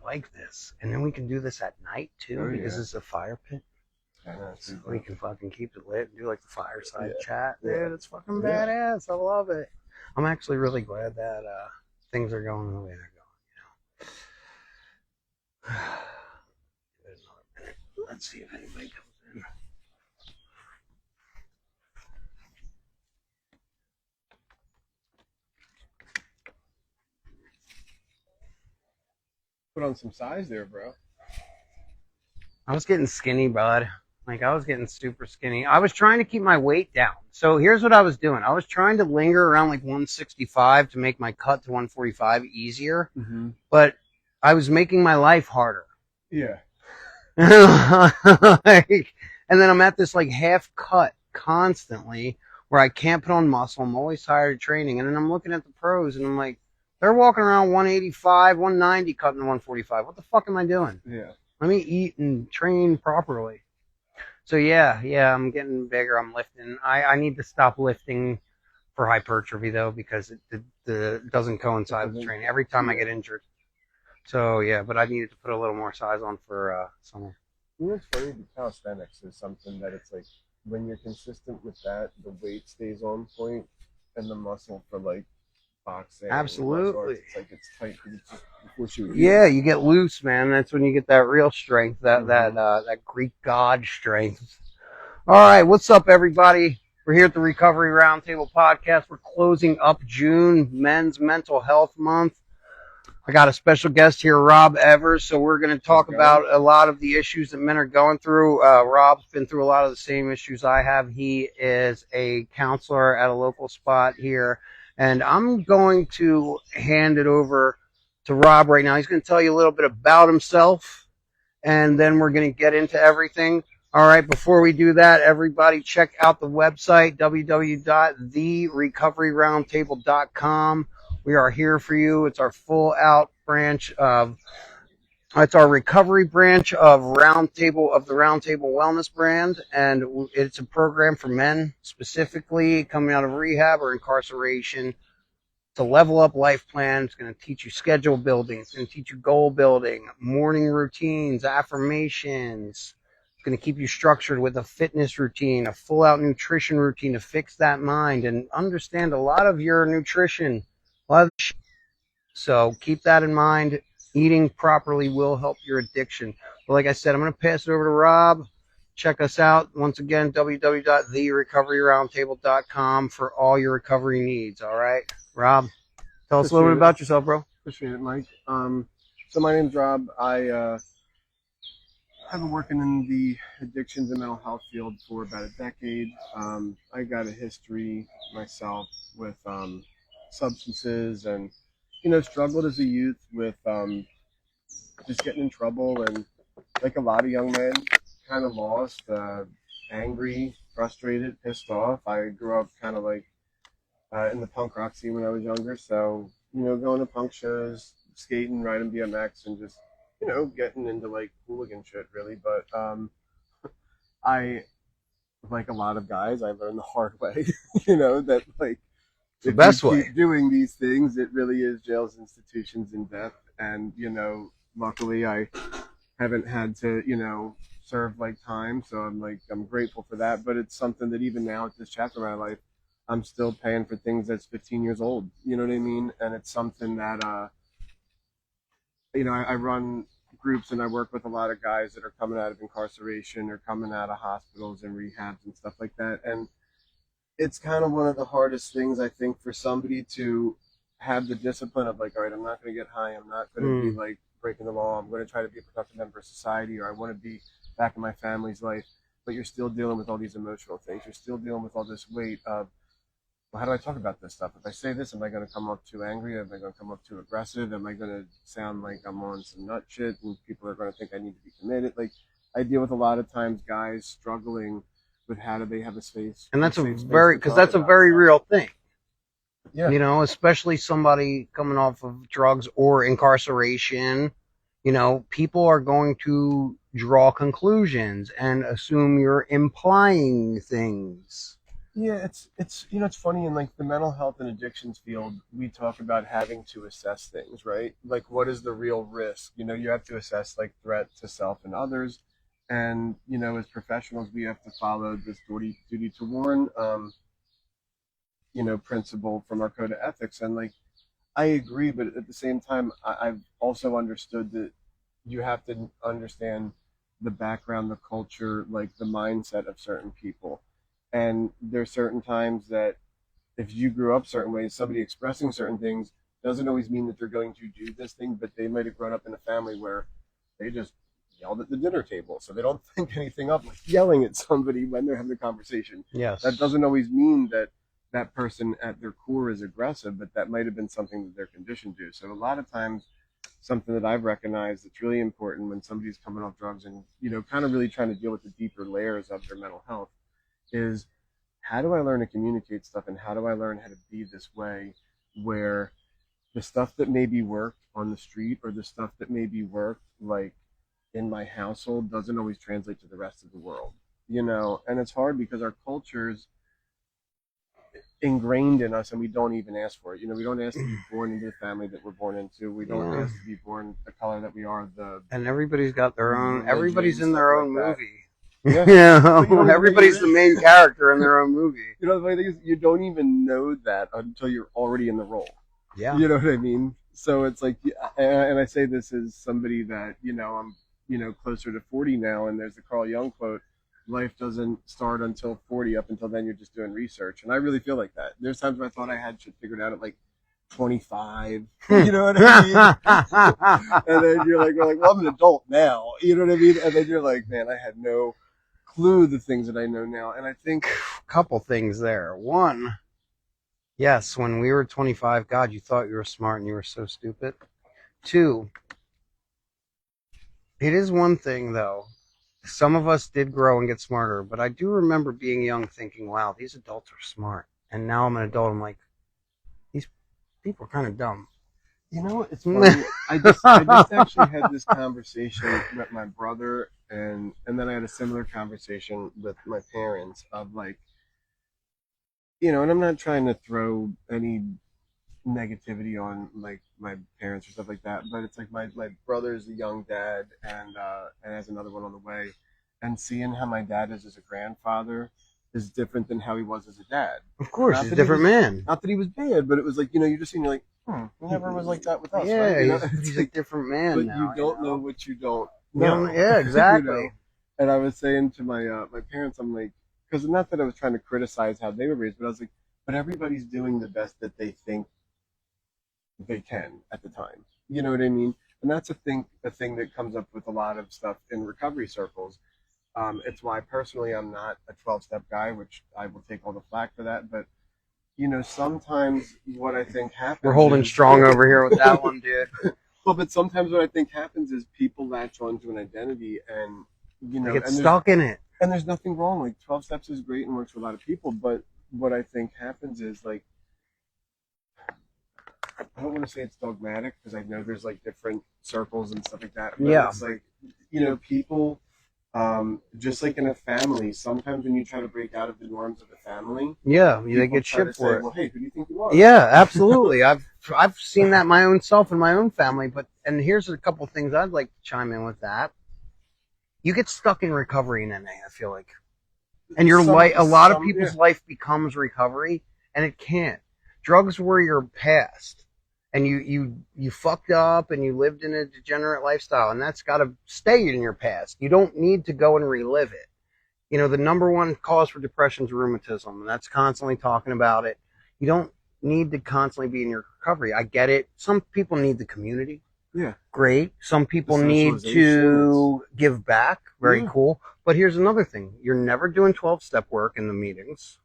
like this. And then we can do this at night too, because it's a fire pit. So we can fucking keep it lit and do like the fireside chat. Dude, it's fucking badass. I love it. I'm actually really glad that things are going the way they're going, Give it another minute. Let's see if anybody comes in. Put on some size there, bro. I was getting skinny, bud. Like, I was getting super skinny. I was trying to keep my weight down. So here's what I was doing. I was trying to linger around like 165 to make my cut to 145 easier. Mm-hmm. But I was making my life harder. Yeah. Like, and then I'm at this like half cut constantly where I can't put on muscle. I'm always tired of training. And then I'm looking at the pros and I'm like, they're walking around 185, 190, cutting to 145. What the fuck am I doing? Yeah. Let me eat and train properly. So yeah, I'm getting bigger. I'm lifting. I need to stop lifting for hypertrophy though, because it doesn't coincide with training. Every time I get injured. So yeah, but I needed to put a little more size on for summer. You know what's funny? The calisthenics is something that it's like when you're consistent with that, the weight stays on point, and the muscle for like boxing. Absolutely. It's like it's tight because it's just before you. Yeah, you get loose, man. That's when you get that real strength, that Greek god strength. All right, what's up, everybody? We're here at the Recovery RoundTable Podcast. We're closing up June, Men's Mental Health Month. I got a special guest here, Rob Evers. So we're going to talk about a lot of the issues that men are going through. Rob's been through a lot of the same issues I have. He is a counselor at a local spot here. And I'm going to hand it over to Rob right now. He's going to tell you a little bit about himself, and then we're going to get into everything. All right, before we do that, everybody check out the website, www.therecoveryroundtable.com. We are here for you. It's our full-out branch of... It's our recovery branch of the Roundtable Wellness brand, and it's a program for men specifically coming out of rehab or incarceration to level up life plan. It's going to teach you schedule building. It's going to teach you goal building, morning routines, affirmations. It's going to keep you structured with a fitness routine, a full-out nutrition routine to fix that mind and understand a lot of your nutrition. So keep that in mind. Eating properly will help your addiction. But like I said, I'm going to pass it over to Rob. Check us out. Once again, www.therecoveryroundtable.com for all your recovery needs. All right, Rob, tell us a little bit about yourself, bro. Appreciate it, Mike. So my name's Rob. I've been working in the addictions and mental health field for about a decade. I got a history myself with substances and struggled as a youth with just getting in trouble, and like a lot of young men, kind of lost, angry, frustrated, pissed off. I grew up kind of like in the punk rock scene when I was younger, so going to punk shows, skating, riding BMX, and just getting into like hooligan shit really. But I, like a lot of guys, I learned the hard way, that like the best way. Keep doing these things, it really is jails, institutions, and death. And luckily I haven't had to serve like time, so I'm grateful for that. But it's something that even now at this chapter of my life, I'm still paying for things that's 15 years old. You know what I mean? And it's something that I run groups and I work with a lot of guys that are coming out of incarceration or coming out of hospitals and rehabs and stuff like that. And it's kind of one of the hardest things, I think, for somebody to have the discipline of like, all right, I'm not going to get high. I'm not going to be like breaking the law. I'm going to try to be a productive member of society, or I want to be back in my family's life. But you're still dealing with all these emotional things. You're still dealing with all this weight of, well, how do I talk about this stuff? If I say this, am I going to come off too angry? Am I going to come off too aggressive? Am I going to sound like I'm on some nut shit and people are going to think I need to be committed? Like, I deal with a lot of times guys struggling with how do they have a space. And that's a very real thing. Yeah. Especially somebody coming off of drugs or incarceration, people are going to draw conclusions and assume you're implying things. Yeah, it's it's funny in like the mental health and addictions field, we talk about having to assess things, right? Like what is the real risk? You have to assess like threat to self and others. And, as professionals we have to follow this duty to warn principle from our code of ethics. And like I agree, but at the same time I've also understood that you have to understand the background, the culture, like the mindset of certain people. And there's certain times that if you grew up certain ways, somebody expressing certain things doesn't always mean that they're going to do this thing, but they might have grown up in a family where they just yelled at the dinner table. So they don't think anything of like yelling at somebody when they're having a conversation. Yes. That doesn't always mean that that person at their core is aggressive, but that might have been something that they're conditioned to. So a lot of times, something that I've recognized that's really important when somebody's coming off drugs and, kind of really trying to deal with the deeper layers of their mental health is how do I learn to communicate stuff and how do I learn how to be this way where the stuff that maybe worked on the street or the stuff that maybe worked like in my household doesn't always translate to the rest of the world, and it's hard because our culture's ingrained in us and we don't even ask for it. We don't ask to be born into the family that we're born into. We don't ask to be born the color that we are. And everybody's got their own, everybody's in their own movie. Yeah. Everybody's the main character in their own movie. The funny thing is you don't even know that until you're already in the role. Yeah. You know what I mean? So it's like, and I say this as somebody that, I'm, closer to 40 now, and there's the Carl Jung quote, life doesn't start until 40. Up until then, you're just doing research. And I really feel like that. There's times where I thought I had shit figured out at like 25. You know what I mean? And then you're like, well, I'm an adult now. You know what I mean? And then you're like, man, I had no clue the things that I know now. And I think a couple things there. One, yes, when we were 25, God, you thought you were smart and you were so stupid. Two, it is one thing though. Some of us did grow and get smarter, but I do remember being young thinking, wow, these adults are smart. And now I'm an adult, I'm like, these people are kind of dumb. It's funny. I just actually had this conversation with my brother, and then I had a similar conversation with my parents of like, and I'm not trying to throw any negativity on like my parents or stuff like that, but it's like my brother's a young dad and has another one on the way, and seeing how my dad is as a grandfather is different than how he was as a dad. Of course, he's a different man. Not that he was bad, but it was like, you just seen, you're like, he never was like that with us. Yeah, right? he's a different man but now. You don't know what you don't know. Yeah, exactly. And I was saying to my my parents, I'm like, because not that I was trying to criticize how they were raised, but I was like, but everybody's doing the best that they think they can at the time. You know what I mean? And that's a thing that comes up with a lot of stuff in recovery circles. It's why personally I'm not a 12-step guy, which I will take all the flack for that. But, sometimes what I think happens... We're holding strong over here with that one, dude. Well, but sometimes what I think happens is people latch onto an identity and, they get stuck in it. And there's nothing wrong. Like 12 steps is great and works for a lot of people. But what I think happens is like, I don't want to say it's dogmatic because I know there's like different circles and stuff like that. But yeah. It's like, people, just like in a family, sometimes when you try to break out of the norms of the family, they get shit for it. Well, hey, who do you think you are? Yeah, absolutely. I've seen that my own self in my own family. And here's a couple things I'd like to chime in with that. You get stuck in recovery in NA, I feel like, and a lot of people's life becomes recovery, and it can't. Drugs were your past. And you fucked up and you lived in a degenerate lifestyle, and that's got to stay in your past. You don't need to go and relive it. The number one cause for depression is rheumatism, and that's constantly talking about it. You don't need to constantly be in your recovery. I get it. Some people need the community. Yeah. Great. Some people need to give back. Very cool. But here's another thing. You're never doing 12-step work in the meetings.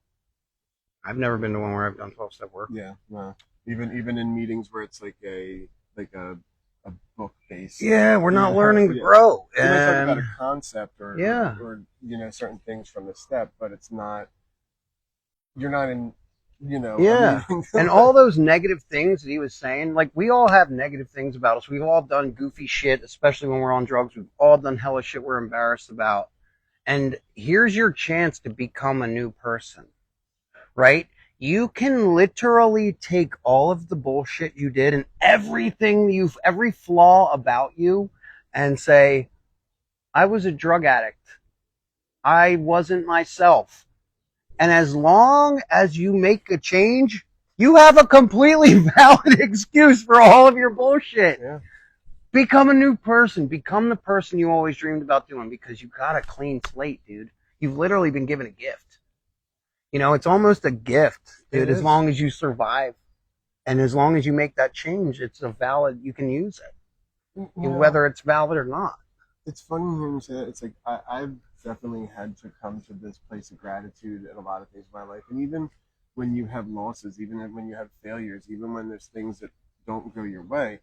I've never been to one where I've done 12-step work. Yeah, no. Even in meetings where it's like a book based. Yeah, we're not learning to grow. You might talk about a concept or certain things from the step, but it's not. You're not in. Yeah, and all those negative things that he was saying, like we all have negative things about us. We've all done goofy shit, especially when we're on drugs. We've all done hella shit we're embarrassed about. And here's your chance to become a new person. right? You can literally take all of the bullshit you did and every flaw about you and say, I was a drug addict. I wasn't myself. And as long as you make a change, you have a completely valid excuse for all of your bullshit. Yeah. Become a new person. Become the person you always dreamed about doing, because you got a clean slate, dude. You've literally been given a gift. It's almost a gift, dude, as long as you survive. And as long as you make that change, you can use it. Whether it's valid or not. It's funny hearing you say that. It's like I've definitely had to come to this place of gratitude in a lot of things in my life. And even when you have losses, even when you have failures, even when there's things that don't go your way,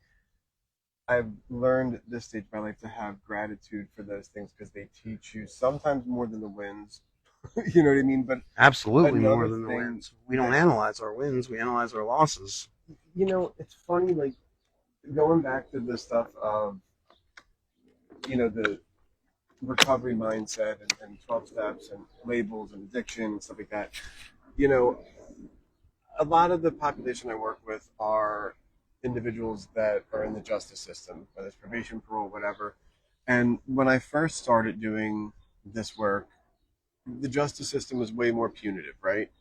I've learned at this stage of my life to have gratitude for those things, because they teach you sometimes more than the wins. You know what I mean? But absolutely more than the wins. We don't analyze our wins, we analyze our losses. It's funny, like going back to the stuff of, the recovery mindset and 12 steps and labels and addiction and stuff like that. A lot of the population I work with are individuals that are in the justice system, whether it's probation, parole, whatever. And when I first started doing this work, the justice system was way more punitive, right?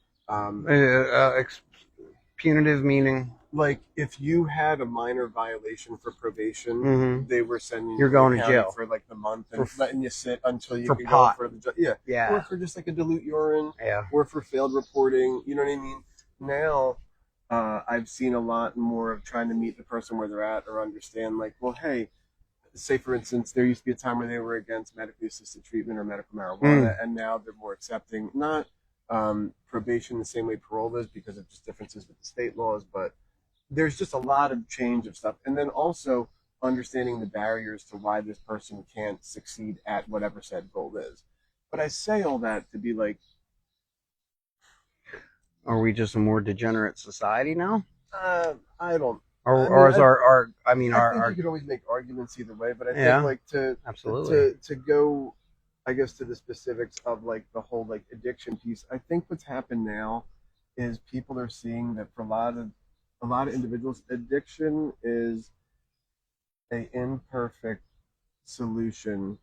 Punitive meaning? Like, if you had a minor violation for probation, they were sending you're going to jail for like the month and letting you sit until you could pot. go for the or for just like a dilute urine, or for failed reporting. You know what I mean? Now, I've seen a lot more of trying to meet the person where they're at, or understand, like, well, hey, say for instance, there used to be a time where they were against medically assisted treatment or medical marijuana, and now they're more accepting, not probation the same way parole is, because of just differences with the state laws, but there's just a lot of change of stuff. And then also understanding the barriers to why this person can't succeed at whatever said goal is. But I say all that to be like, are we just a more degenerate society now? I don't. Or is I think you could always make arguments either way, but I think like to go, I guess, to the specifics of like the whole like addiction piece. I think what's happened now is people are seeing that for a lot of individuals, addiction is an imperfect solution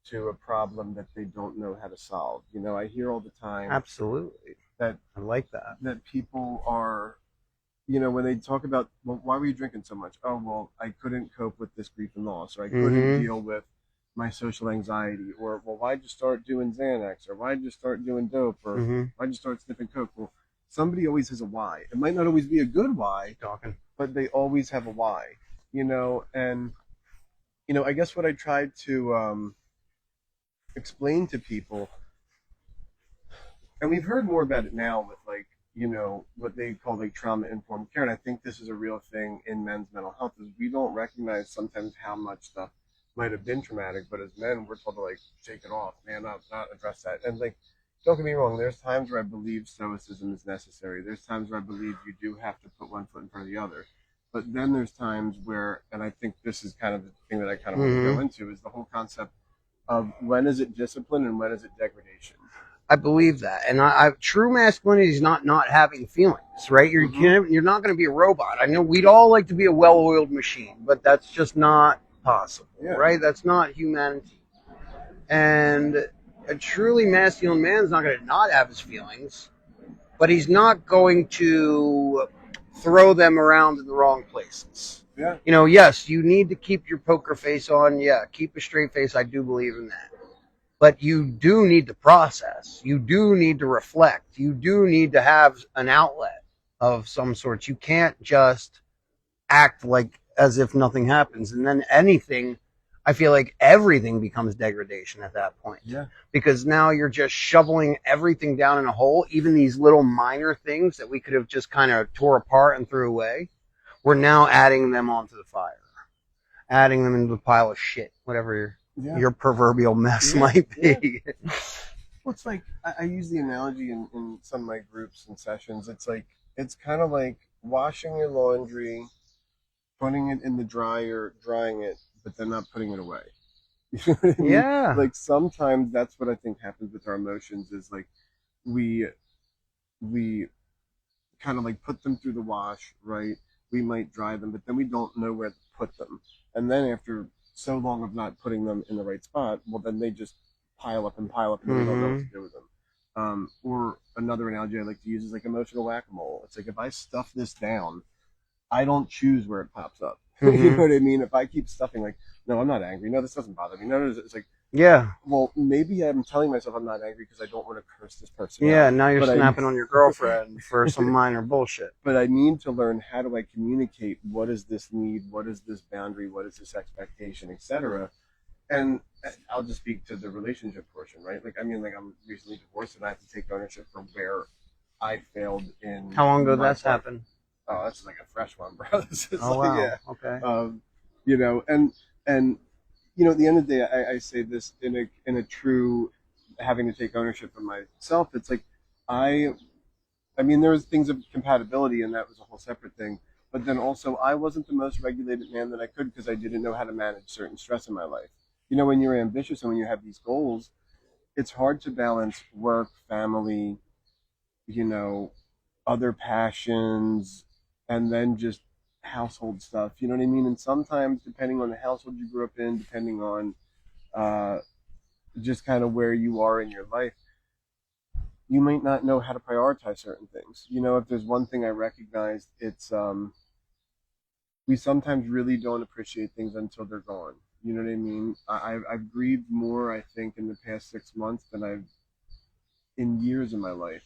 to a problem that they don't know how to solve. I hear all the time. Absolutely. That I like that. That people are, when they talk about, well, why were you drinking so much? Oh, well, I couldn't cope with this grief and loss, or I couldn't deal with my social anxiety, or, well, why'd you start doing Xanax, or why'd you start doing dope, or why'd you start sniffing coke? Well, somebody always has a why. It might not always be a good why, but they always have a why, and, I guess what I tried to explain to people, and we've heard more about it now with like, what they call like trauma-informed care, and I think this is a real thing in men's mental health, is we don't recognize sometimes how much stuff might have been traumatic, but as men, we're told to like shake it off, man up, not address that. And like, don't get me wrong, there's times where I believe stoicism is necessary. There's times where I believe you do have to put one foot in front of the other. But then there's times where, and I think this is kind of the thing that I kind of want to go into, is the whole concept of when is it discipline and when is it degradation. I believe that, and true masculinity is not having feelings, right? You're not going to be a robot. I know we'd all like to be a well-oiled machine, but that's just not possible, right? That's not humanity. And a truly masculine man is not going to not have his feelings, but he's not going to throw them around in the wrong places. Yeah. Yes, you need to keep your poker face on. Yeah, keep a straight face. I do believe in that. But you do need to process. You do need to reflect. You do need to have an outlet of some sort. You can't just act like as if nothing happens. And then I feel like everything becomes degradation at that point. Yeah. Because now you're just shoveling everything down in a hole. Even these little minor things that we could have just kind of tore apart and threw away, we're now adding them onto the fire. Adding them into the pile of shit, whatever your proverbial mess might be. Yeah. Well, it's like, I use the analogy in some of my groups and sessions. It's like, it's kind of like washing your laundry, putting it in the dryer, drying it, but then not putting it away. You know what I mean? Yeah. Like sometimes that's what I think happens with our emotions, is like we we kind of like put them through the wash, right? We might dry them, but then we don't know where to put them. And then after so long of not putting them in the right spot, well, then they just pile up and we don't know what to do with them. Or another analogy I like to use is like emotional whack-a-mole. It's like if I stuff this down, I don't choose where it pops up. You know what I mean? If I keep stuffing like, no, I'm not angry. No, this doesn't bother me. No, it's like, yeah. Well, maybe I'm telling myself I'm not angry because I don't want to curse this person. Yeah, now you're snapping on your girlfriend for some minor bullshit. But I need to learn, how do I communicate? What is this need? What is this boundary? What is this expectation, etc. And I'll just speak to the relationship portion, right? Like, I mean, like I'm recently divorced and I have to take ownership for where I failed in. How long ago that's happened? Oh, that's like a fresh one, bro. This is oh, like, wow. Yeah. Okay. You know, and you know, at the end of the day, I say this in a true having to take ownership of myself. It's like I mean, there was things of compatibility, and that was a whole separate thing. But then also, I wasn't the most regulated man that I could because I didn't know how to manage certain stress in my life. You know, when you're ambitious and when you have these goals, it's hard to balance work, family, you know, other passions, and then just household stuff. You know what I mean? And sometimes, depending on the household you grew up in, depending on just kind of where you are in your life, you might not know how to prioritize certain things. You know, if there's one thing I recognize, it's we sometimes really don't appreciate things until they're gone. You know what I mean? I've grieved more, I think, in the past 6 months than I've in years in my life.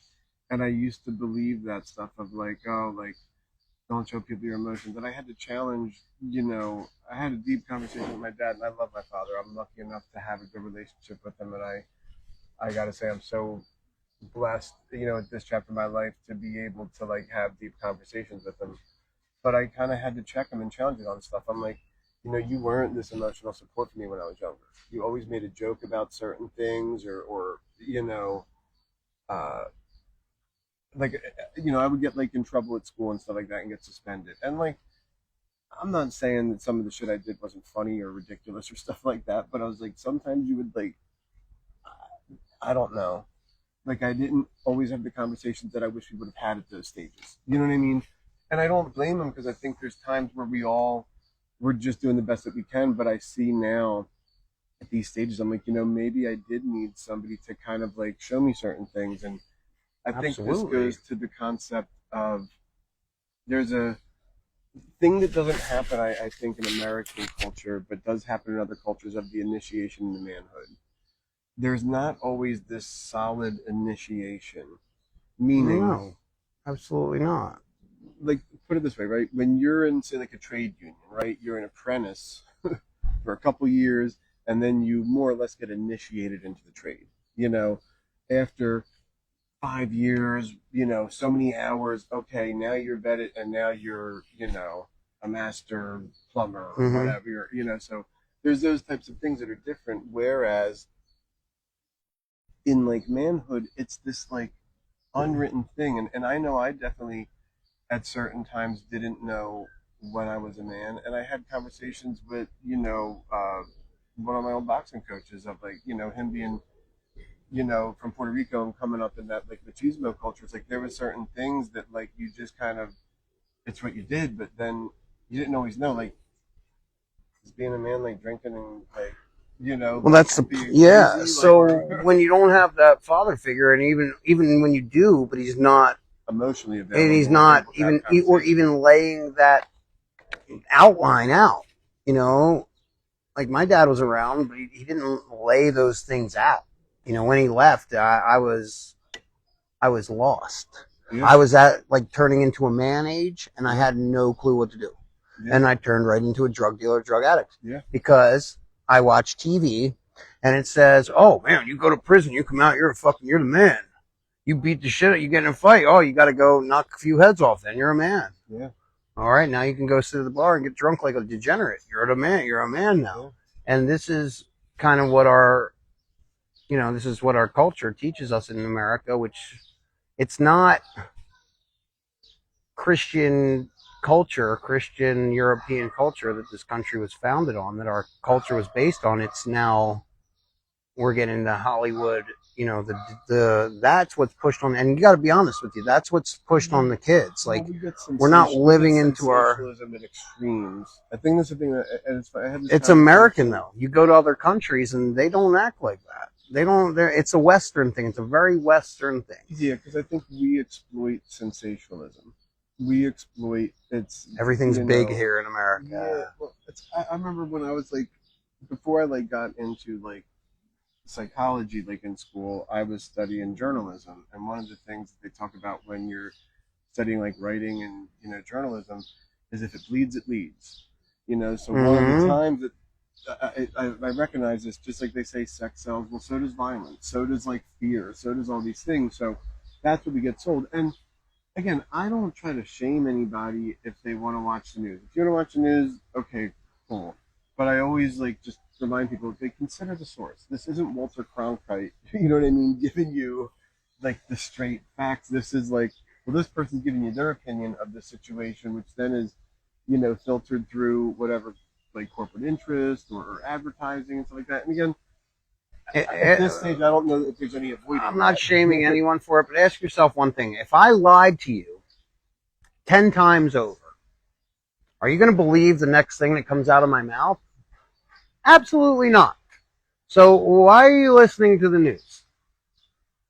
And I used to believe that stuff of like, oh, like, don't show people your emotions. And I had to challenge, you know, I had a deep conversation with my dad, and I love my father. I'm lucky enough to have a good relationship with him, and I got to say I'm so blessed, you know, at this chapter of my life to be able to like have deep conversations with him. But I kind of had to check him and challenge it on stuff. I'm like, you know, you weren't this emotional support for me when I was younger. You always made a joke about certain things, or you know, like, you know, I would get like in trouble at school and stuff like that and get suspended. And like, I'm not saying that some of the shit I did wasn't funny or ridiculous or stuff like that, but I was like, sometimes you would like, I don't know. Like, I didn't always have the conversations that I wish we would have had at those stages. You know what I mean? And I don't blame them because I think there's times where we're just doing the best that we can. But I see now at these stages, I'm like, you know, maybe I did need somebody to kind of like show me certain things. And I think this goes to the concept of there's a thing that doesn't happen, I think, in American culture, but does happen in other cultures, of the initiation into manhood. There's not always this solid initiation. Meaning, no, absolutely not. Like, put it this way, right? When you're in, say, like a trade union, right? You're an apprentice for a couple years, and then you more or less get initiated into the trade. You know, after 5 years, you know, so many hours, okay, now you're vetted, and now you're, you know, a master plumber or whatever. You know, so there's those types of things that are different. Whereas in like manhood, it's this like unwritten thing. And I know I definitely at certain times didn't know when I was a man. And I had conversations with, you know, one of my old boxing coaches of like, you know, him being, you know, from Puerto Rico and coming up in that like machismo culture. It's like there were certain things that like you just kind of, it's what you did, but then you didn't always know, like, is being a man like drinking and like, you know, well, that's the so like, when you don't have that father figure, and even when you do, but he's not emotionally available, and he's not even or even laying that outline out, you know, like my dad was around, but he didn't lay those things out. You know, when he left, I was lost. Yeah. I was at like turning into a man age, and I had no clue what to do. Yeah. And I turned right into a drug dealer, drug addict. Yeah. Because I watch TV and it says, oh man, you go to prison, you come out, you're the man. You beat the shit out, you get in a fight. Oh, you got to go knock a few heads off. Then you're a man. Yeah. All right. Now you can go sit at the bar and get drunk like a degenerate. You're a man. You're a man now. Yeah. And this is kind of what this is what our culture teaches us in America, which it's not Christian culture, Christian European culture that this country was founded on, that our culture was based on. It's now we're getting into Hollywood, that's what's pushed on, and you got to be honest with you, that's what's pushed on the kids. Like, we're not living into our sensationalism at extremes. I think that's the thing that, and I had this it's American though. You go to other countries and they don't act like that. They don't. It's a Western thing. It's a very Western thing. Yeah, because I think we exploit sensationalism. We exploit everything's big here in America. Yeah, well, I remember when I was like, before I like got into like psychology, like in school, I was studying journalism, and one of the things that they talk about when you're studying like writing and journalism is if it bleeds, it leads. So one of the times that I recognize this, just like they say sex sells, well, so does violence, so does like fear, so does all these things. So that's what we get sold. And again, I don't try to shame anybody if they want to watch the news. If you want to watch the news, okay, cool. But I always like just remind people, they consider the source. This isn't Walter Cronkite, you know what I mean, giving you like the straight facts. This is like, well, this person's giving you their opinion of the situation, which then is, filtered through whatever like corporate interest or advertising and stuff like that. And again, at this stage, I don't know if there's any avoiding. I'm not shaming anyone for it, but ask yourself one thing. If I lied to you 10 times over, are you going to believe the next thing that comes out of my mouth? Absolutely not. So why are you listening to the news?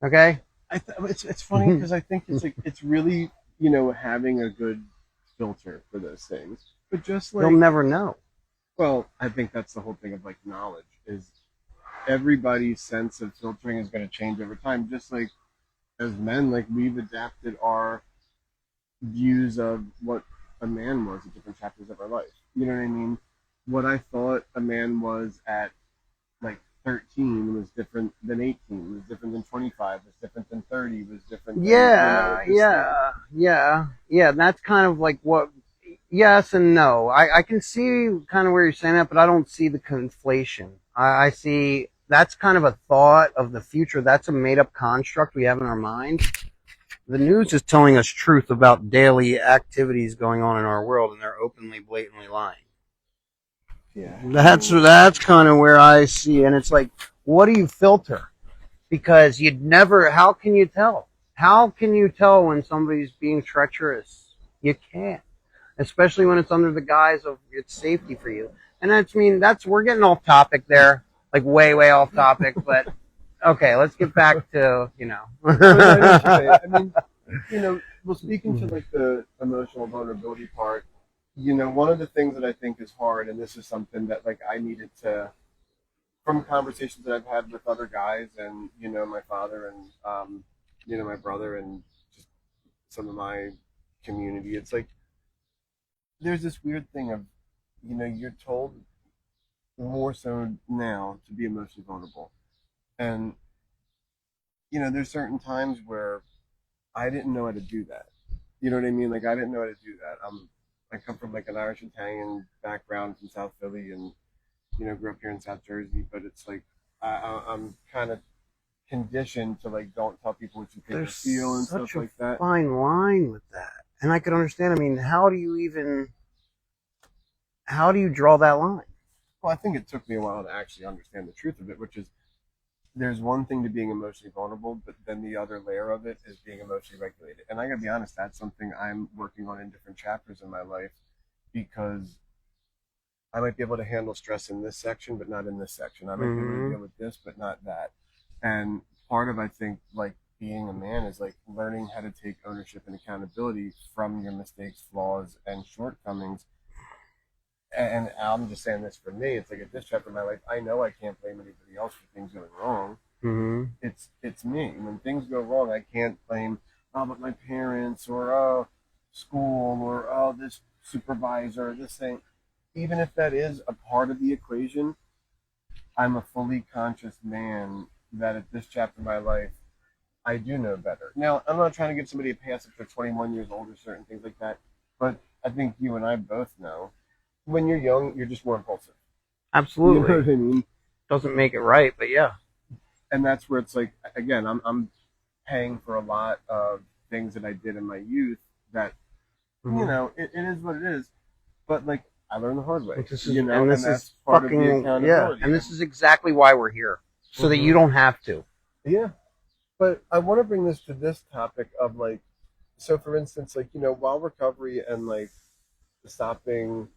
Okay? It's funny because I think it's like, it's really, having a good filter for those things. But just like, you'll never know. Well, I think that's the whole thing of like knowledge is everybody's sense of filtering is going to change over time. Just like as men, like we've adapted our views of what a man was at different chapters of our life. You know what I mean? What I thought a man was at like 13 was different than 18, was different than 25, was different than 30, was different than, yeah. That's kind of like what, yes and no. I can see kind of where you're saying that, but I don't see the conflation. I see that's kind of a thought of the future. That's a made-up construct we have in our mind. The news is telling us truth about daily activities going on in our world, and they're openly, blatantly lying. Yeah. That's kind of where I see, and it's like, what do you filter? Because you'd never, how can you tell? How can you tell when somebody's being treacherous? You can't. Especially when it's under the guise of it's safety for you. And we're getting off topic there, like way, way off topic, but okay, let's get back to, I mean, well, speaking to like the emotional vulnerability part, one of the things that I think is hard, and this is something that like I needed to, from conversations that I've had with other guys and, my father and, my brother and just some of my community, it's like, there's this weird thing of, you're told more so now to be emotionally vulnerable. And, there's certain times where I didn't know how to do that. You know what I mean? Like, I didn't know how to do that. I come from like an Irish Italian background from South Philly and, grew up here in South Jersey, but it's like, I'm kind of conditioned to like, don't tell people what you think or feel and stuff like that. There's such a fine line with that. And I could understand, I mean, how do you draw that line? Well, I think it took me a while to actually understand the truth of it, which is there's one thing to being emotionally vulnerable, but then the other layer of it is being emotionally regulated. And I gotta be honest, that's something I'm working on in different chapters in my life, because I might be able to handle stress in this section, but not in this section. I might be able to deal with this, but not that. And part of, I think, like being a man is like learning how to take ownership and accountability from your mistakes, flaws, and shortcomings. And I'm just saying this for me. It's like at this chapter of my life, I know I can't blame anybody else for things going wrong. It's me. When things go wrong, I can't blame but my parents or school or this supervisor, this thing. Even if that is a part of the equation, I'm a fully conscious man that at this chapter of my life, I do know better. Now, I'm not trying to give somebody a pass if they're 21 years old or certain things like that, but I think you and I both know when you're young, you're just more impulsive. Absolutely. You know what I mean? Doesn't make it right, but yeah. And that's where it's like, again, I'm paying for a lot of things that I did in my youth that, it is what it is. But like, I learned the hard way. This is part of the accountability. And this is exactly why we're here, so that you don't have to. Yeah. But I want to bring this to this topic of like, so for instance, like, while recovery and like stopping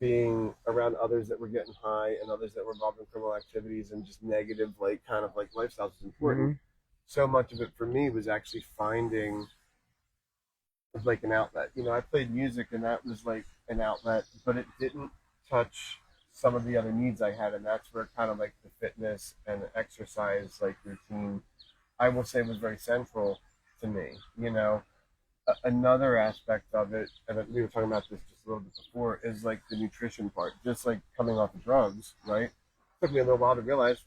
being around others that were getting high and others that were involved in criminal activities and just negative, like kind of like lifestyles is important. So much of it for me was actually finding like an outlet. I played music and that was like an outlet, but it didn't touch some of the other needs I had, and that's where kind of like the fitness and the exercise like routine, I will say, was very central to me. Another aspect of it, and we were talking about this just a little bit before, is like the nutrition part. Just like coming off of drugs, right? It took me a little while to realize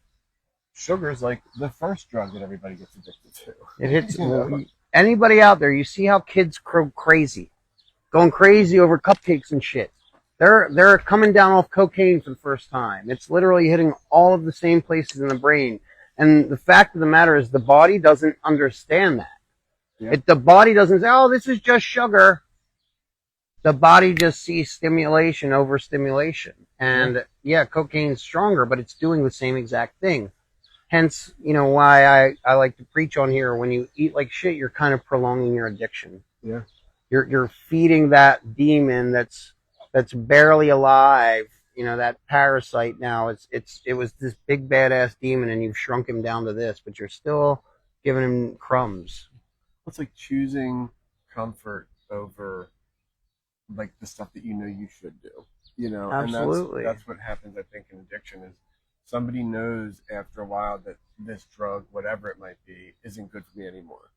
sugar is like the first drug that everybody gets addicted to. It hits anybody out there. You see how kids go crazy, going crazy over cupcakes and shit. They're coming down off cocaine for the first time. It's literally hitting all of the same places in the brain. And the fact of the matter is the body doesn't understand that. Yeah. The body doesn't say, oh, this is just sugar. The body just sees stimulation over stimulation. And yeah, cocaine's stronger, but it's doing the same exact thing. Hence, why I like to preach on here. When you eat like shit, you're kind of prolonging your addiction. Yeah. You're feeding that demon that's barely alive, that parasite now. It was this big badass demon and you've shrunk him down to this, but you're still giving him crumbs. It's like choosing comfort over like the stuff that you should do. Absolutely. And that's what happens, I think, in addiction is somebody knows after a while that this drug, whatever it might be, isn't good for me anymore.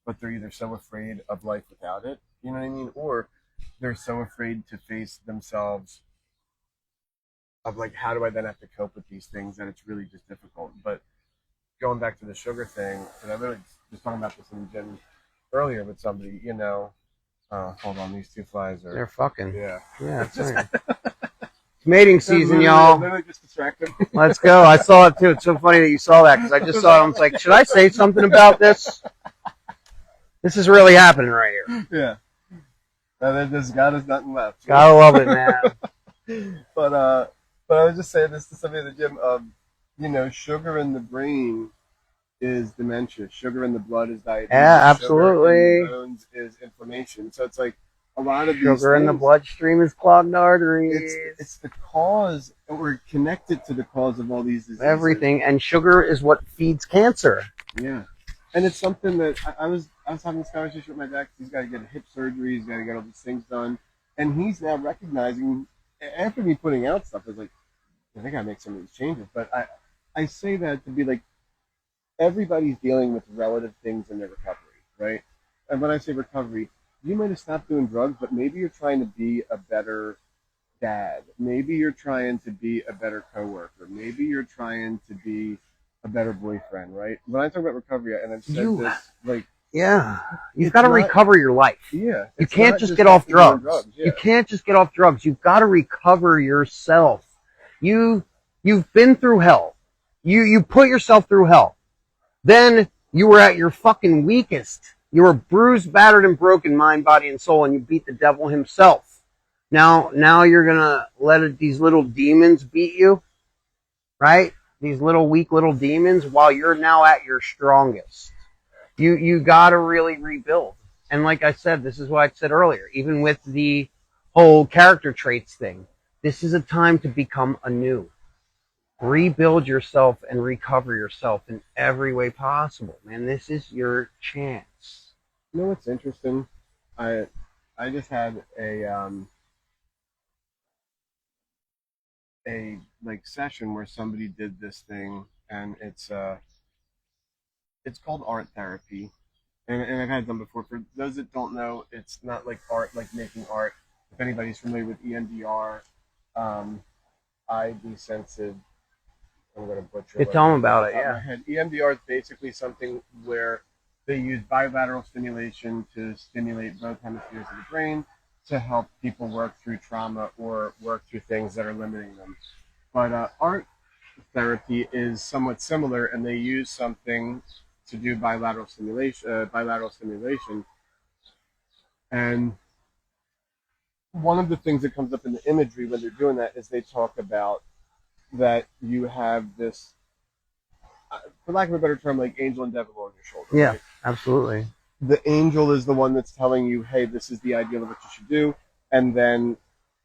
But they're either so afraid of life without it, you know what I mean? Or they're so afraid to face themselves of like, how do I then have to cope with these things, that it's really just difficult. But going back to the sugar thing, and I really was talking about this in the gym earlier with somebody, hold on, these two flies are... They're fucking... Yeah. Yeah, it's right. It's mating season, y'all. Literally just distracted. Let's go. I saw it too. It's so funny that you saw that because I just saw it. I was like, should I say something about this? This is really happening right here. Yeah. And then God has nothing left. Gotta love it, man. But I was just saying this to somebody at the gym. Sugar in the brain is dementia. Sugar in the blood is diabetes. Yeah, absolutely. Sugar in the bones is inflammation. So it's like a lot of these sugar in the bloodstream is clogged arteries. It's the cause, or connected to the cause of all these diseases. Everything, and sugar is what feeds cancer. Yeah, and it's something that I was having this conversation with my dad. He's got to get a hip surgery. He's got to get all these things done, and he's now recognizing. After me putting out stuff, I was like, I think I make some of these changes. But I say that to be like, everybody's dealing with relative things in their recovery, right? And when I say recovery, you might have stopped doing drugs, but maybe you're trying to be a better dad. Maybe you're trying to be a better coworker. Maybe you're trying to be a better boyfriend, right? When I talk about recovery, and I've said this, like... Yeah. You've got to recover your life. Yeah. You can't just get off drugs. Yeah. You can't just get off drugs. You've got to recover yourself. You've been through hell. You put yourself through hell. Then you were at your fucking weakest. You were bruised, battered, and broken, mind, body, and soul, and you beat the devil himself. Now you're gonna let these little demons beat you, right? These little weak little demons, while you're now at your strongest. You gotta really rebuild. And like I said, this is what I said earlier, even with the whole character traits thing, this is a time to become anew. Rebuild yourself and recover yourself in every way possible, man. This is your chance. You know what's interesting? I just had a like session where somebody did this thing, and it's called art therapy, and I've had them before. For those that don't know, it's not like art, like making art. If anybody's familiar with EMDR, I desensitive. I'm going to butcher it. Tell them about it, yeah. EMDR is basically something where they use bilateral stimulation to stimulate both hemispheres of the brain to help people work through trauma or work through things that are limiting them. But art therapy is somewhat similar, and they use something to do bilateral stimulation. And one of the things that comes up in the imagery when they're doing that is they talk about that you have this for lack of a better term, like angel and devil on your shoulder. Yeah, right? absolutely. The angel is the one that's telling you, hey, this is the ideal of what you should do. And then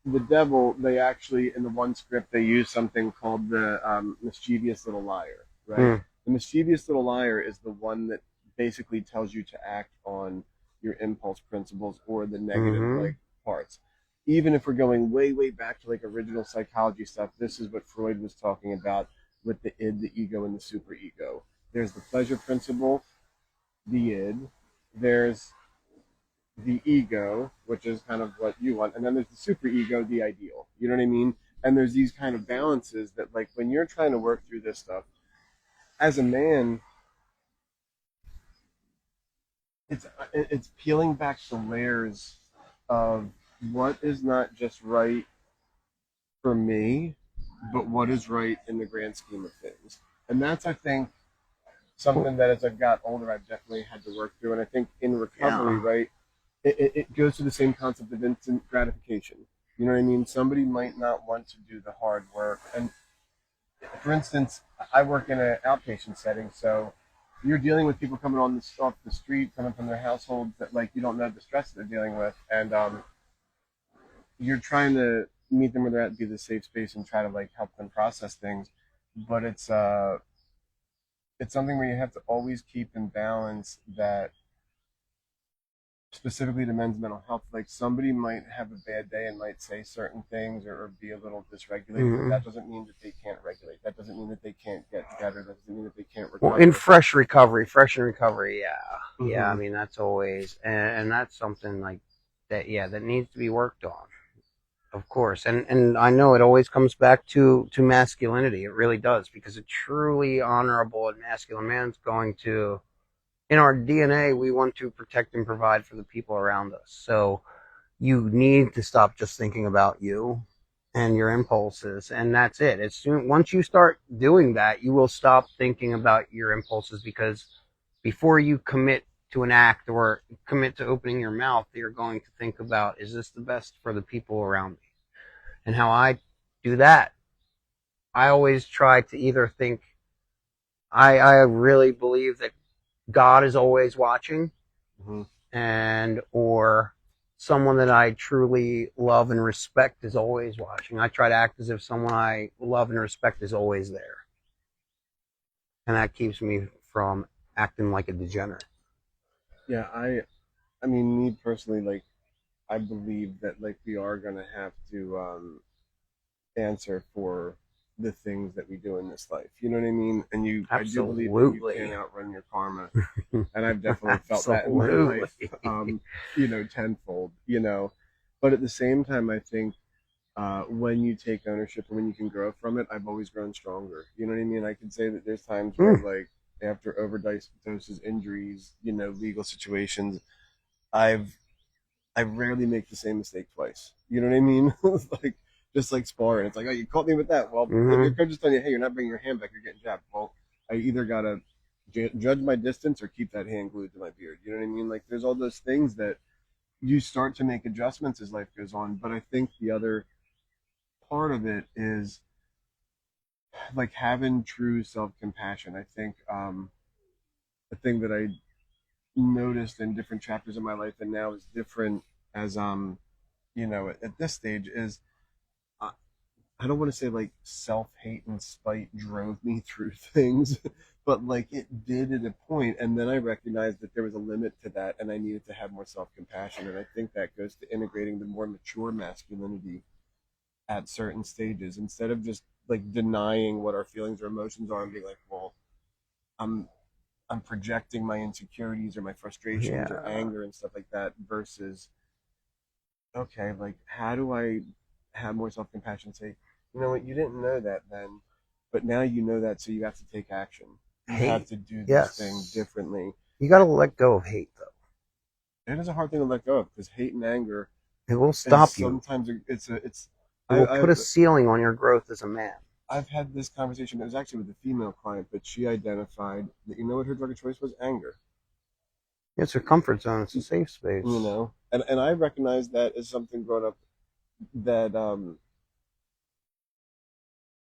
the devil, they actually, in the one script, they use something called the mischievous little liar, right? Mm. The mischievous little liar is the one that basically tells you to act on your impulse principles or the negative like parts. Even if we're going way, way back to like original psychology stuff, this is what Freud was talking about with the id, the ego, and the superego. There's the pleasure principle, the id, there's the ego, which is kind of what you want, and then there's the super ego, the ideal. You know what I mean? And there's these kind of balances that, like, when you're trying to work through this stuff, as a man, it's peeling back the layers of what is not just right for me, but what is right in the grand scheme of things. And that's, I think, something that as I've got older, I've definitely had to work through. And I think in recovery, right, it goes to the same concept of instant gratification. You know what I mean? Somebody might not want to do the hard work. And for instance, I work in an outpatient setting, so you're dealing with people coming on off the street, coming from their households that like you don't know the stress that they're dealing with, and you're trying to meet them where they're at, be the safe space, and try to like help them process things. But it's something where you have to always keep in balance that specifically to men's mental health, like somebody might have a bad day and might say certain things or be a little dysregulated, but that doesn't mean that they can't regulate. That doesn't mean that they can't get better. That doesn't mean that they can't recover. Well, in fresh recovery, yeah. Yeah, I mean, that's always, and that's something like that, yeah, that needs to be worked on, of course. And I know it always comes back to masculinity. It really does, because a truly honorable and masculine man is going to, in our DNA, we want to protect and provide for the people around us. So you need to stop just thinking about you and your impulses, and that's it. As soon once you start doing that, you will stop thinking about your impulses, because before you commit to an act or commit to opening your mouth, you're going to think about, is this the best for the people around me? And how I do that, I always try to either think, I really believe that God is always watching, and or someone that I truly love and respect is always watching. I try to act as if someone I love and respect is always there, and that keeps me from acting like a degenerate. Yeah, I mean, me personally, like, I believe that like we are gonna have to answer for the things that we do in this life. You know what I mean? And I do believe that you can't outrun your karma. And I've definitely felt that in my life, tenfold, But at the same time, I think when you take ownership and when you can grow from it, I've always grown stronger. You know what I mean? I can say that there's times where, like, after overdoses, injuries, legal situations, I rarely make the same mistake twice. You know what I mean? Like, just like sparring. It's like, oh, you caught me with that. Well, your coach is telling you, hey, you're not bringing your hand back, you're getting jabbed. Well, I either got to judge my distance or keep that hand glued to my beard. You know what I mean? Like, there's all those things that you start to make adjustments as life goes on. But I think the other part of it is like having true self-compassion. I think the thing that I noticed in different chapters of my life and now is different as at this stage is I don't want to say like self-hate and spite drove me through things, but like it did at a point, and then I recognized that there was a limit to that, and I needed to have more self-compassion, and I think that goes to integrating the more mature masculinity at certain stages instead of just like denying what our feelings or emotions are and being like, well, I'm I'm projecting my insecurities or my frustrations or anger and stuff like that versus okay, like how do I have more self compassion? Say, you know what, you didn't know that then, but now you know that, so you have to take action. You have to do this thing differently. You got to let go of hate, though. It is a hard thing to let go of because hate and anger, it will stop you. Sometimes it will put a ceiling on your growth as a man. I've had this conversation. It was actually with a female client, but she identified that, you know what her drug of choice was? Anger. It's her comfort zone. It's a safe space. You know, and I recognize that as something growing up that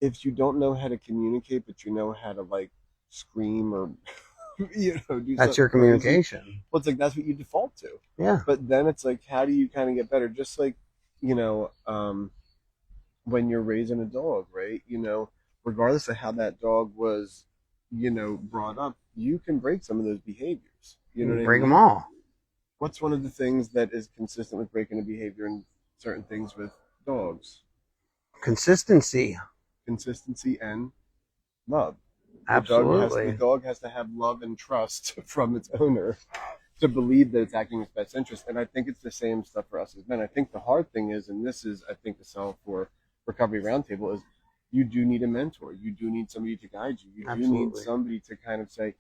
if you don't know how to communicate, but you know how to like scream or do That's your something crazy. communication. Well, it's like that's what you default to. Yeah. But then it's like, how do you kind of get better? Just like, when you're raising a dog, right? Regardless of how that dog was, brought up, you can break some of those behaviors. You know what I Break mean? them all. What's one of the things that is consistent with breaking a behavior in certain things with dogs? Consistency. Consistency and love. Absolutely. The dog has to have love and trust from its owner to believe that it's acting in its best interest. And I think it's the same stuff for us as men. I think the hard thing is, and this is, I think, the sell for Recovery Roundtable, is you do need a mentor. You do need somebody to guide you. You do need somebody to kind of say,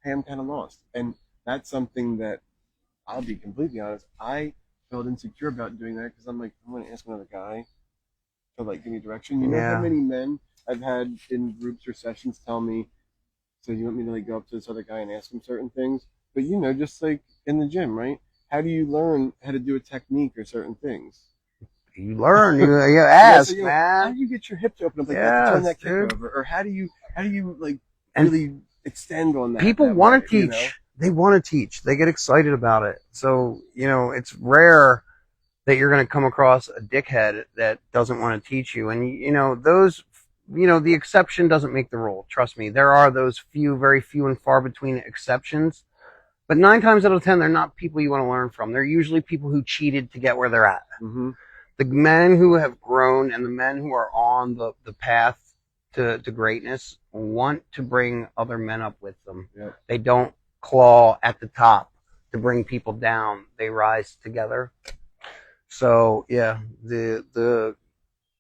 hey, I'm kind of lost. And that's something that, I'll be completely honest, I felt insecure about doing that because I'm like, I'm going to ask another guy to like give me direction. You know how many men I've had in groups or sessions tell me, so you want me to like go up to this other guy and ask him certain things? But just like in the gym, right? How do you learn how to do a technique or certain things? You learn, you ask, so, man. How do you get your hip to open up like that to turn that kick over? Or how do you like really extend on that? People want to teach. They want to teach. They get excited about it. So, it's rare that you're going to come across a dickhead that doesn't want to teach you. And, the exception doesn't make the rule. Trust me. There are those very few and far between exceptions. But 9 times out of 10, they're not people you want to learn from. They're usually people who cheated to get where they're at. Mm-hmm. The men who have grown and the men who are on the path to greatness want to bring other men up with them. Yep. They don't claw at the top to bring people down. They rise together. So yeah, the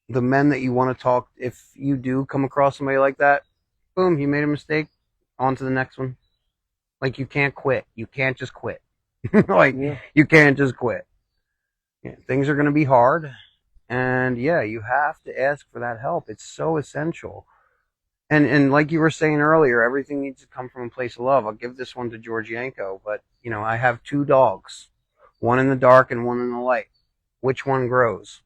men that you want to talk, if you do come across somebody like that, boom, you made a mistake, on to the next one. Like, you can't quit. You can't just quit. You can't just quit. Yeah, things are going to be hard. And yeah, you have to ask for that help. It's so essential. And like you were saying earlier, everything needs to come from a place of love. I'll give this one to George Yanko, but I have 2 dogs, one in the dark and one in the light. Which one grows?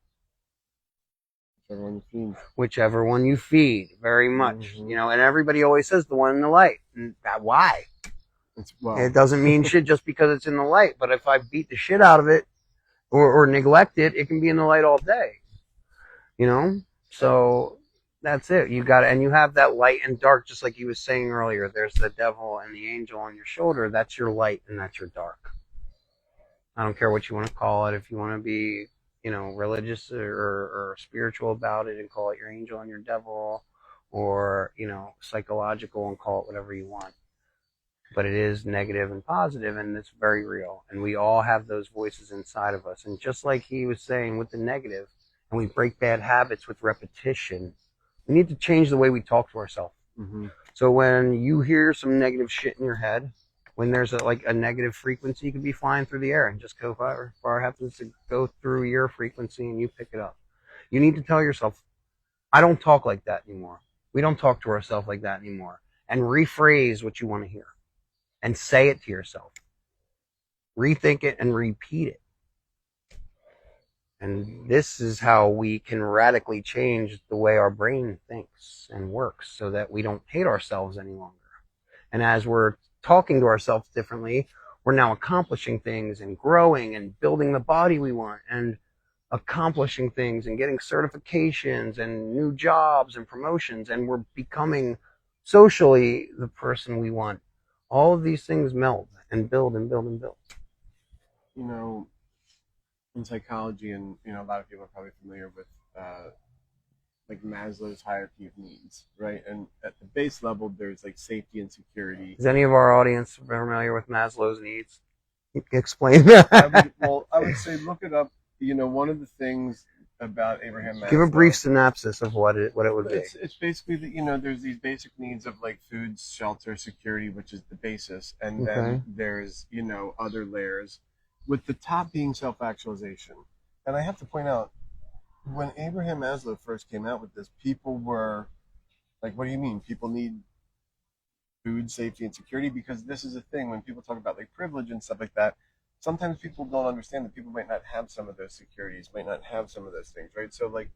Whichever one you feed. Very much. Mm-hmm. And everybody always says the one in the light. And why? It doesn't mean shit just because it's in the light. But if I beat the shit out of it or neglect it, it can be in the light all day. So that's it. You have that light and dark, just like you was saying earlier. There's the devil and the angel on your shoulder. That's your light and that's your dark. I don't care what you want to call it. If you want to be, religious or spiritual about it and call it your angel and your devil, or, psychological and call it whatever you want. But it is negative and positive, and it's very real. And we all have those voices inside of us. And just like he was saying with the negative, and we break bad habits with repetition, we need to change the way we talk to ourselves. Mm-hmm. So when you hear some negative shit in your head, when there's a negative frequency, you could be flying through the air and just go far happens to go through your frequency and you pick it up. You need to tell yourself, I don't talk like that anymore. We don't talk to ourselves like that anymore. And rephrase what you want to hear. And say it to yourself. Rethink it and repeat it. And this is how we can radically change the way our brain thinks and works so that we don't hate ourselves any longer. And as we're talking to ourselves differently, we're now accomplishing things and growing and building the body we want and accomplishing things and getting certifications and new jobs and promotions, and we're becoming socially the person we want. All of these things meld and build and build and build. In psychology, and a lot of people are probably familiar with like Maslow's hierarchy of needs, right? And at the base level, there's like safety and security. Is any of our audience familiar with Maslow's needs? Explain that. I would say look it up. One of the things about Abraham Maslow. Give a brief synopsis of what it would be. It's basically that there's these basic needs of like food, shelter, security, which is the basis, and then there's other layers, with the top being self-actualization. And I have to point out, when Abraham Maslow first came out with this, people were like, what do you mean? People need food, safety, and security? Because this is a thing, when people talk about like privilege and stuff like that, sometimes people don't understand that people might not have some of those securities, might not have some of those things, right? So like,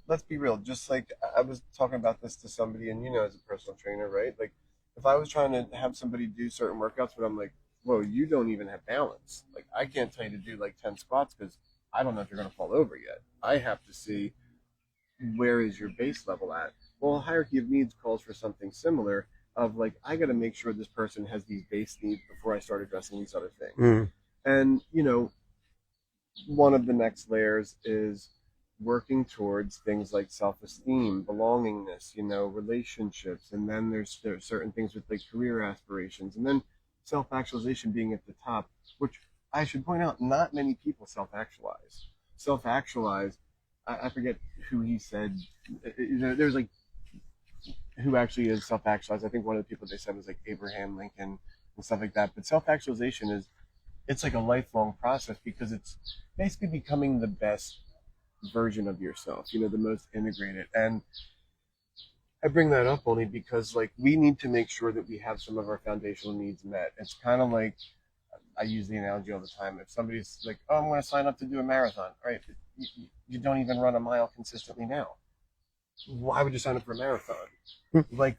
let's be real. Just like I was talking about this to somebody, and as a personal trainer, right? Like, if I was trying to have somebody do certain workouts, but I'm like, whoa, you don't even have balance. Like, I can't tell you to do like 10 squats because I don't know if you're going to fall over yet. I have to see where is your base level at. Well, a hierarchy of needs calls for something similar of like, I got to make sure this person has these base needs before I start addressing these other things. Mm. And, you know, one of the next layers is working towards things like self-esteem, belongingness, you know, relationships, and then there's certain things with like career aspirations, and then self-actualization being at the top, which I should point out, not many people self-actualize. Self-actualize, I forget who he said, there's like, who actually is self-actualized. I think one of the people they said was like Abraham Lincoln and stuff like that, but self-actualization is, it's like a lifelong process because it's basically becoming the best version of yourself, you know, the most integrated. And I bring that up only because like we need to make sure that we have some of our foundational needs met. It's kind of like, I use the analogy all the time. If somebody's like, oh, I'm going to sign up to do a marathon, all right, but you don't even run a mile consistently now. Why would you sign up for a marathon? Like,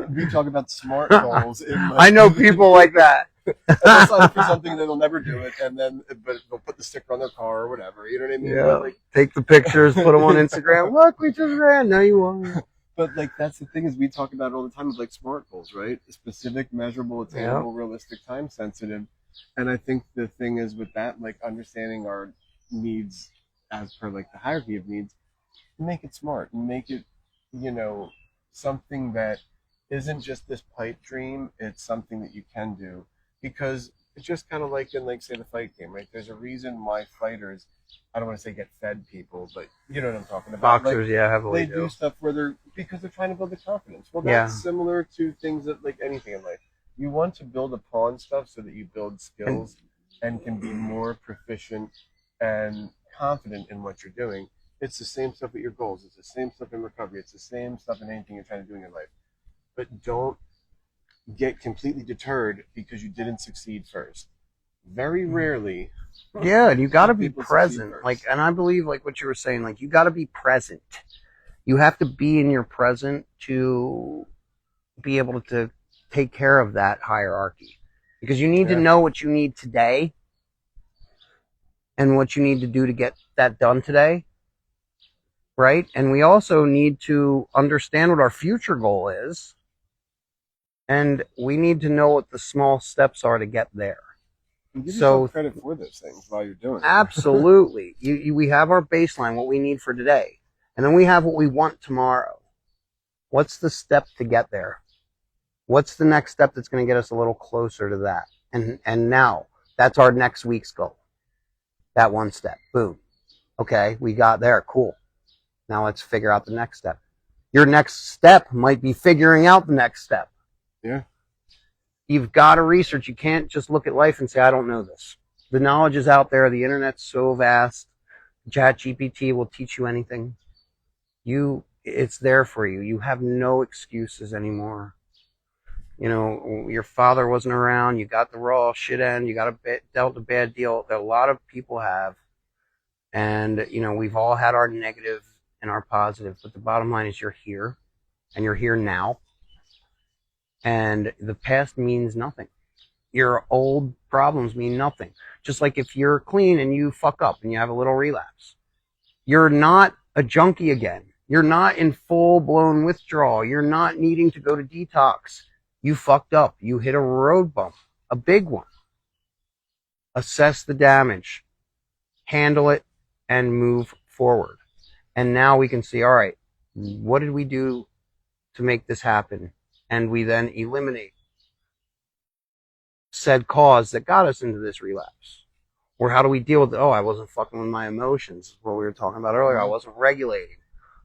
we talk about SMART goals. I know people like that. And they'll sign up for something that they'll never do it, and then but they'll put the sticker on their car or whatever. You know what I mean? Yeah. But like, Take the pictures, put them on Instagram. Look, we just ran. No, you won't. but like that's the thing is we talk about it all the time with like SMART goals, right? Specific, measurable, attainable, realistic, time sensitive. And I think the thing is with that, like understanding our needs as per like the hierarchy of needs, make it smart and make it, you know, something that isn't just this pipe dream. It's something that you can do. Because it's just kind of like in, like, say, the fight game, right? There's a reason why fighters, I don't want to say get fed people, but you know what I'm talking about. Boxers, like, yeah, heavily they do stuff where because they're trying to build the confidence. Well, Yeah. that's similar to things that, like anything in life. You want to build upon stuff so that you build skills and can be more proficient and confident in what you're doing. It's the same stuff with your goals. It's the same stuff in recovery. It's the same stuff in anything you're trying to do in your life. But don't get completely deterred because you didn't succeed first. Very rarely. Yeah, and you got to be people present. succeed Like, first. and I believe, like what you were saying, like you got to be present. You have to be in your present to be able to take care of that hierarchy, because you need to know what you need today and what you need to do to get that done today, right? And we also need to understand what our future goal is, and we need to know what the small steps are to get there. And give So yourself credit for those things while you're doing it. Absolutely. We have our baseline, what we need for today, and then we have what we want tomorrow. What's the step to get there? What's the next step that's going to get us a little closer to that? And now that's our next week's goal. That one step. Boom. Okay, we got there. Cool. Now let's figure out the next step. Your next step might be figuring out the next step. Yeah. You've got to research. You can't just look at life and say, I don't know this. The knowledge is out there. The internet's so vast. ChatGPT will teach you anything. It's there for you. You have no excuses anymore. You know, your father wasn't around. You got the raw shit end. You got dealt a bad deal that a lot of people have. And, you know, we've all had our negative and our positive. But the bottom line is you're here. And you're here now. And the past means nothing. Your old problems mean nothing. Just like if you're clean and you fuck up and you have a little relapse. You're not a junkie again. You're not in full-blown withdrawal. You're not needing to go to detox. You fucked up. You hit a road bump, a big one. Assess the damage, handle it, and move forward. And now we can see, all right, what did we do to make this happen? And we then eliminate said cause that got us into this relapse. Or how do we deal with, I wasn't fucking with my emotions, what we were talking about earlier. I wasn't regulating.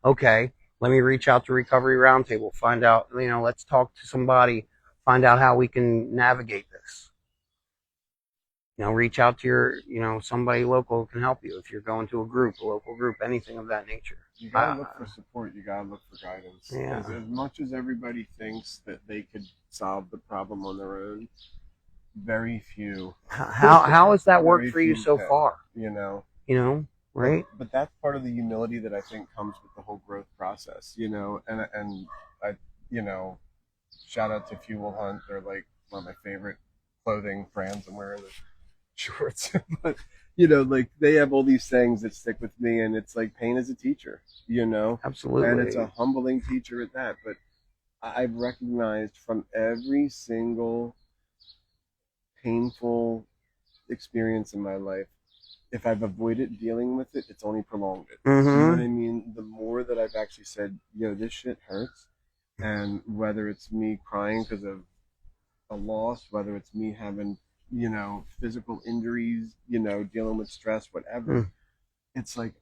Okay, let me reach out to Recovery Roundtable, find out, let's talk to somebody, find out how we can navigate this. Reach out to your, somebody local can help you if you're going to a local group, anything of that nature. You gotta look for support. You gotta look for guidance. Yeah. As much as everybody thinks that they could solve the problem on their own, very few. How has that worked for you so far? Right? But that's part of the humility that I think comes with the whole growth process, and I, shout out to Fuel Hunt. They're like one of my favorite clothing brands. I'm wearing the shorts. But, like they have all these sayings that stick with me, and it's like pain is a teacher, Absolutely. and it's a humbling teacher at that. But I've recognized from every single painful experience in my life, if I've avoided dealing with it, it's only prolonged it. You know what I mean? The more that I've actually said, this shit hurts, and whether it's me crying because of a loss, whether it's me having, physical injuries, dealing with stress, whatever, it's like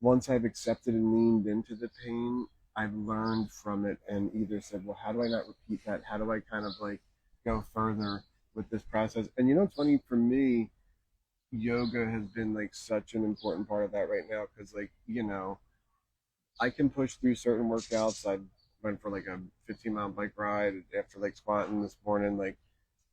once I've accepted and leaned into the pain, I've learned from it and either said, well, how do I not repeat that? How do I kind of like go further with this process? And it's funny for me, yoga has been like such an important part of that right now because like, I can push through certain workouts. I went for like a 15-mile bike ride after like squatting this morning. Like,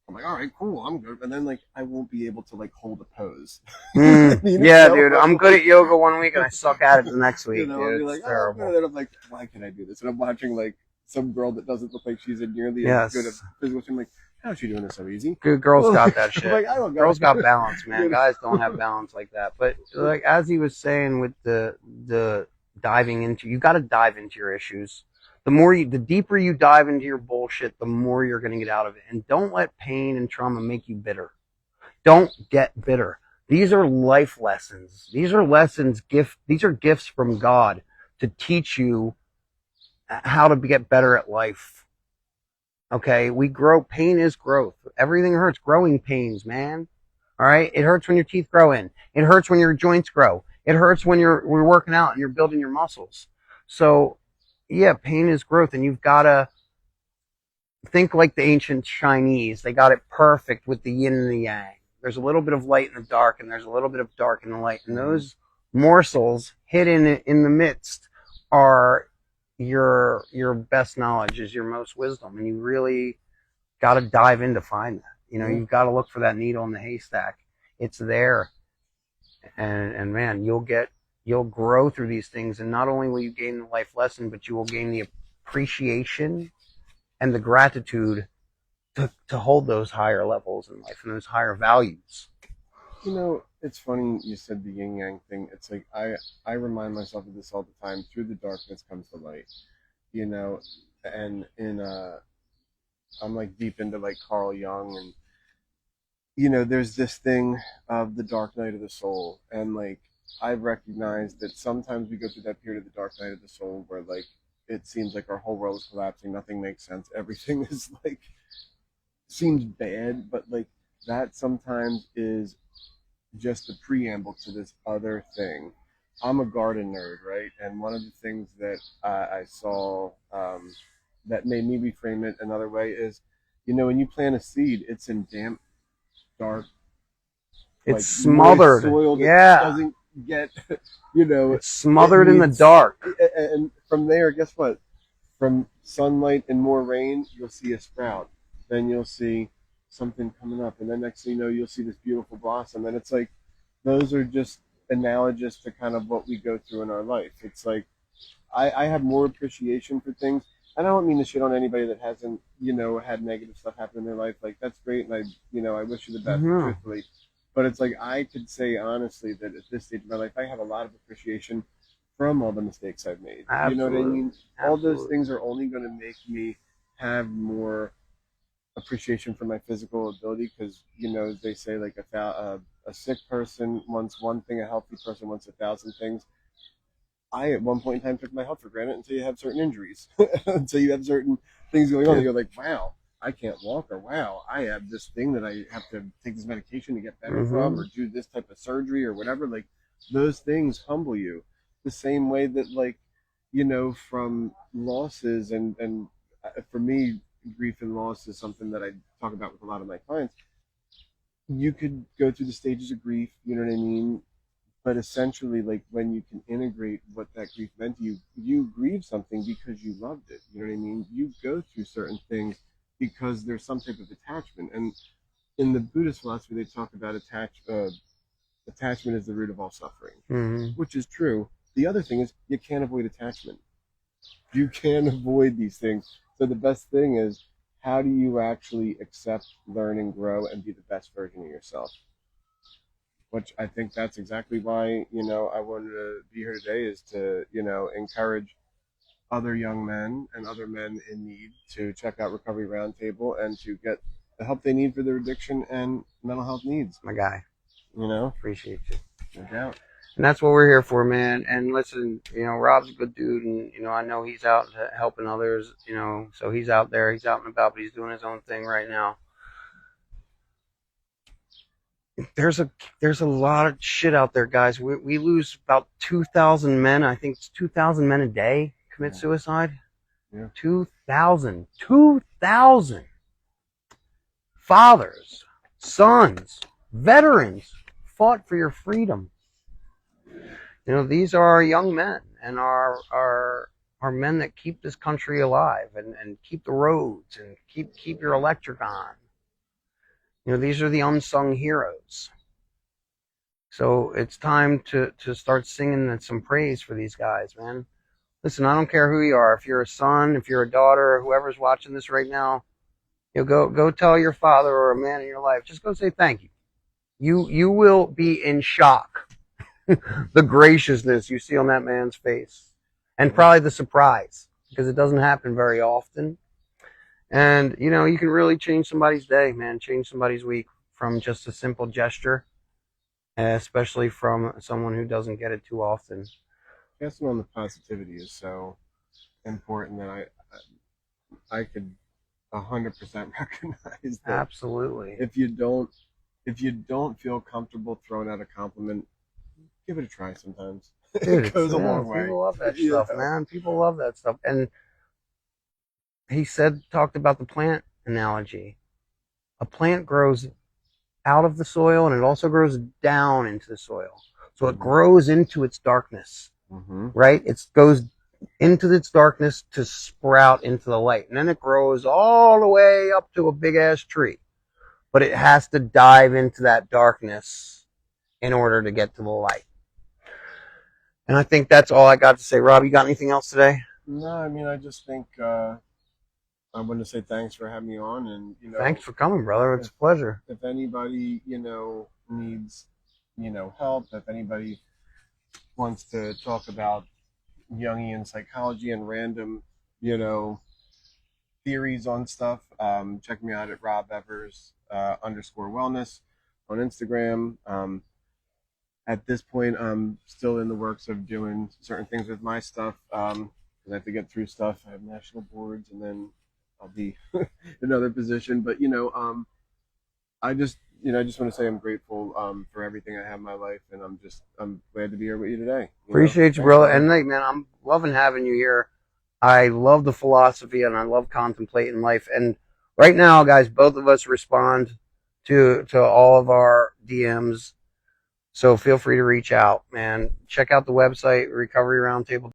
I'm like, all right, cool, I'm good. And then like, I won't be able to like hold a pose. Yeah, dude, I'm good at yoga one week and I suck at it the next week. I'll Dude, be like, it's terrible. And then I'm like, why can I do this? And I'm watching like some girl that doesn't look like she's nearly as good at physical. I'm like, how's she doing this so easy? Good girls got that shit. Like, I don't know. Girls got balance, man. Guys don't have balance like that. But like as he was saying with the diving into, you got to dive into your issues. The deeper you dive into your bullshit, the more you're going to get out of it. And don't let pain and trauma make you bitter. Don't get bitter. These are life lessons. These are lessons, these are gifts from God to teach you how to get better at life. Okay? We grow. Pain is growth. Everything hurts. Growing pains, man. All right? It hurts when your teeth grow in. It hurts when your joints grow. It hurts when we're working out and you're building your muscles. So, yeah, pain is growth, and you've got to think like the ancient Chinese. They got it perfect with the yin and the yang. There's a little bit of light in the dark, and there's a little bit of dark in the light. And those morsels hidden in the midst are your best knowledge, is your most wisdom. And you really got to dive in to find that. You've got to look for that needle in the haystack. It's there. And man, you'll grow through these things. And not only will you gain the life lesson, but you will gain the appreciation and the gratitude to hold those higher levels in life and those higher values. It's funny you said the yin yang thing. It's like I remind myself of this all the time. Through the darkness comes the light. And I'm like deep into like Carl Jung, and there's this thing of the dark night of the soul, and like I've recognized that sometimes we go through that period of the dark night of the soul where like it seems like our whole world is collapsing, nothing makes sense, everything is like seems bad, but like that sometimes is just the preamble to this other thing. I'm a garden nerd, right? And one of the things that I saw that made me reframe it another way is, when you plant a seed, it's in damp, dark, it's like, smothered soil that doesn't get, it's smothered in the dark. And from there, guess what? From sunlight and more rain, you'll see a sprout. Then you'll see something coming up, and then next thing you know, you'll see this beautiful blossom. And it's like, those are just analogous to kind of what we go through in our life. It's like, I have more appreciation for things, and I don't mean to shit on anybody that hasn't, had negative stuff happen in their life. Like, that's great, and I wish you the best, truthfully. But it's like, I could say honestly that at this stage of my life, I have a lot of appreciation from all the mistakes I've made. Absolutely. You know what I mean? Absolutely. All those things are only going to make me have more appreciation for my physical ability, because they say like a sick person wants one thing, a healthy person wants 1,000 things. I at one point in time took my health for granted until you have certain injuries, until you have certain things going on. You're like, wow, I can't walk, or wow, I have this thing that I have to take this medication to get better from, or do this type of surgery or whatever. Like, those things humble you the same way that, like, from losses and for me, grief and loss is something that I talk about with a lot of my clients. You could go through the stages of grief, you know what I mean? But essentially, like, when you can integrate what that grief meant to you, you grieve something because you loved it. You know what I mean? You go through certain things because there's some type of attachment. And in the Buddhist philosophy, they talk about attachment is the root of all suffering, which is true. The other thing is, you can't avoid attachment. You can avoid these things. So the best thing is, how do you actually accept, learn, and grow and be the best version of yourself? Which I think that's exactly why, I wanted to be here today, is to, encourage other young men and other men in need to check out Recovery Roundtable and to get the help they need for their addiction and mental health needs. My guy. Appreciate you. No doubt. And that's what we're here for, man. And listen, Rob's a good dude, and I know he's out helping others, so he's out there, he's out and about, but he's doing his own thing right now. There's a lot of shit out there, guys. We lose about 2,000 men. I think it's 2,000 men a day commit suicide. Yeah. 2,000 fathers, sons, veterans fought for your freedom. These are our young men and our men that keep this country alive and keep the roads and keep your electric on. These are the unsung heroes. So it's time to start singing some praise for these guys, man. Listen, I don't care who you are. If you're a son, if you're a daughter, whoever's watching this right now, go tell your father or a man in your life. Just go say thank you. You will be in shock. The graciousness you see on that man's face. And probably the surprise, because it doesn't happen very often. And, you can really change somebody's day, man, change somebody's week from just a simple gesture, especially from someone who doesn't get it too often. Passing on the positivity is so important that I could 100% recognize that. Absolutely. If you don't feel comfortable throwing out a compliment, give it a try sometimes. Dude, it goes a long way. People love that stuff, man. People love that stuff. And he talked about the plant analogy. A plant grows out of the soil and it also grows down into the soil. So it grows into its darkness, right? It goes into its darkness to sprout into the light. And then it grows all the way up to a big ass tree. But it has to dive into that darkness in order to get to the light. And I think that's all I got to say. Rob, you got anything else today? No, I just think I want to say thanks for having me on, and thanks for coming, brother. It's a pleasure. If anybody needs help, if anybody wants to talk about Jungian psychology and random theories on stuff, check me out at @RobEvers _wellness on Instagram. At this point, I'm still in the works of doing certain things with my stuff because I have to get through stuff. I have national boards, and then I'll be in another position. But I just want to say I'm grateful for everything I have in my life, and I'm glad to be here with you today. Appreciate you, brother. And like, man, I'm loving having you here. I love the philosophy and I love contemplating life. And right now, guys, both of us respond to all of our DMs. So feel free to reach out, man. Check out the website, Recovery Roundtable.